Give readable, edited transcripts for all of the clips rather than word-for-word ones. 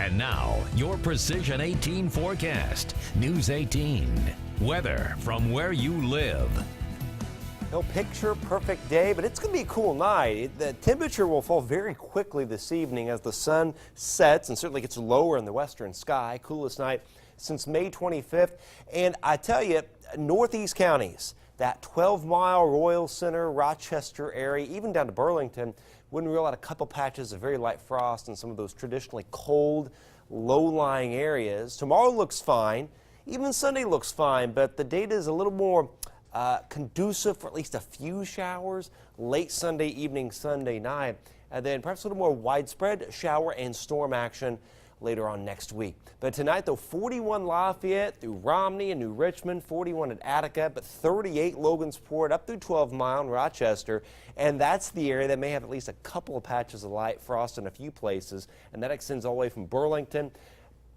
And now, your Precision 18 forecast. News 18. Weather from where you live. No picture perfect day, but it's going to be a cool night. The temperature will fall very quickly this evening as the sun sets and certainly gets lower in the western sky. Coolest night since May 25th. And I tell you, northeast counties, that 12-mile Royal Center, Rochester area, even down to Burlington, wouldn't rule out a couple patches of very light frost in some of those traditionally cold, low-lying areas. Tomorrow looks fine. Even Sunday looks fine, but the data is a little more conducive for at least a few showers late Sunday evening, Sunday night, and then perhaps a little more widespread shower and storm action later on next week. But tonight, though, 41 Lafayette through Romney and New Richmond, 41 at Attica, but 38 Logansport up through 12 Mile in Rochester, and that's the area that may have at least a couple of patches of light frost in a few places, and that extends all the way from Burlington,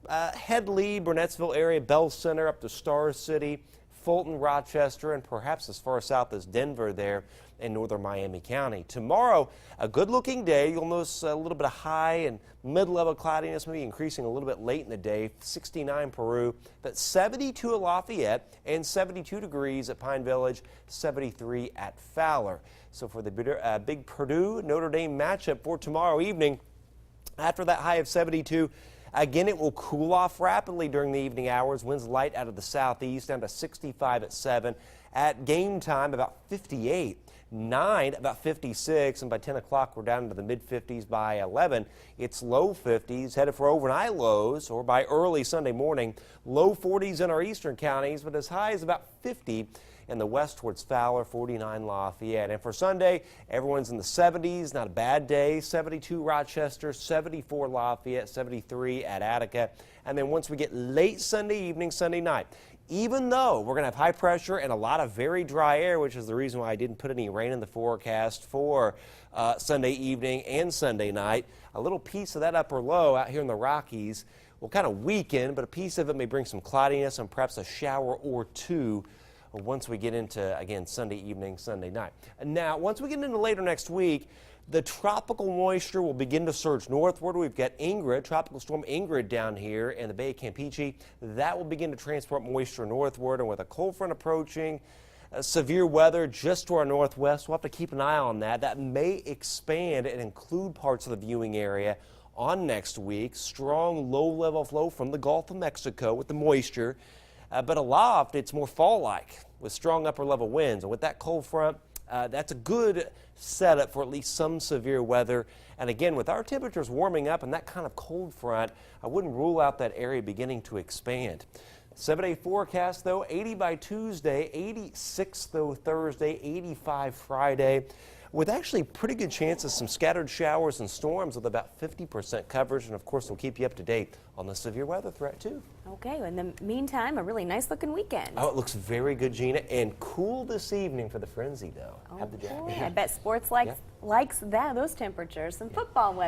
Headley, Burnettsville area, Bell Center up to Star City, Fulton, Rochester, and perhaps as far south as Denver there in northern Miami County. Tomorrow, a good-looking day. You'll notice a little bit of high and mid-level cloudiness, maybe increasing a little bit late in the day. 69 Peru, but 72 at Lafayette and 72 degrees at Pine Village, 73 at Fowler. So for the big Purdue Notre Dame matchup for tomorrow evening, after that high of 72, again, it will cool off rapidly during the evening hours. Winds light out of the southeast down to 65 at 7. At game time, about 58. 9, about 56. And by 10 o'clock, we're down into the mid-50s. By 11, it's low 50s. Headed for overnight lows, or by early Sunday morning, low 40s in our eastern counties, but as high as about 50 in the west towards Fowler, 49 Lafayette. And for Sunday, everyone's in the 70s, not a bad day. 72 Rochester, 74 Lafayette, 73 at Attica. And then once we get late Sunday evening, Sunday night, even though we're going to have high pressure and a lot of very dry air, which is the reason why I didn't put any rain in the forecast for Sunday evening and Sunday night, a little piece of that upper low out here in the Rockies will kind of weaken, but a piece of it may bring some cloudiness and perhaps a shower or two once we get into, again, Sunday evening, Sunday night. And now, once we get into later next week, the tropical moisture will begin to surge northward. We've got Ingrid, Tropical Storm Ingrid down here in the Bay of Campeche. That will begin to transport moisture northward, and with a cold front approaching, severe weather just to our northwest, we'll have to keep an eye on that. That may expand and include parts of the viewing area on next week. Strong low-level flow from the Gulf of Mexico with the moisture. But aloft, it's more fall-like with strong upper-level winds. And with that cold front, that's a good setup for at least some severe weather. And again, with our temperatures warming up and that kind of cold front, I wouldn't rule out that area beginning to expand. 7-day forecast, though, 80 by Tuesday, 86, though, Thursday, 85 Friday, with actually pretty good chances, some scattered showers and storms with about 50% coverage. And, of course, we'll keep you up to date on the severe weather threat, too. Okay, in the meantime, a really nice-looking weekend. Oh, it looks very good, Gina, and cool this evening for the frenzy, though. Oh, Have the jacket. boy, I bet sports likes that, those temperatures. Some football weather.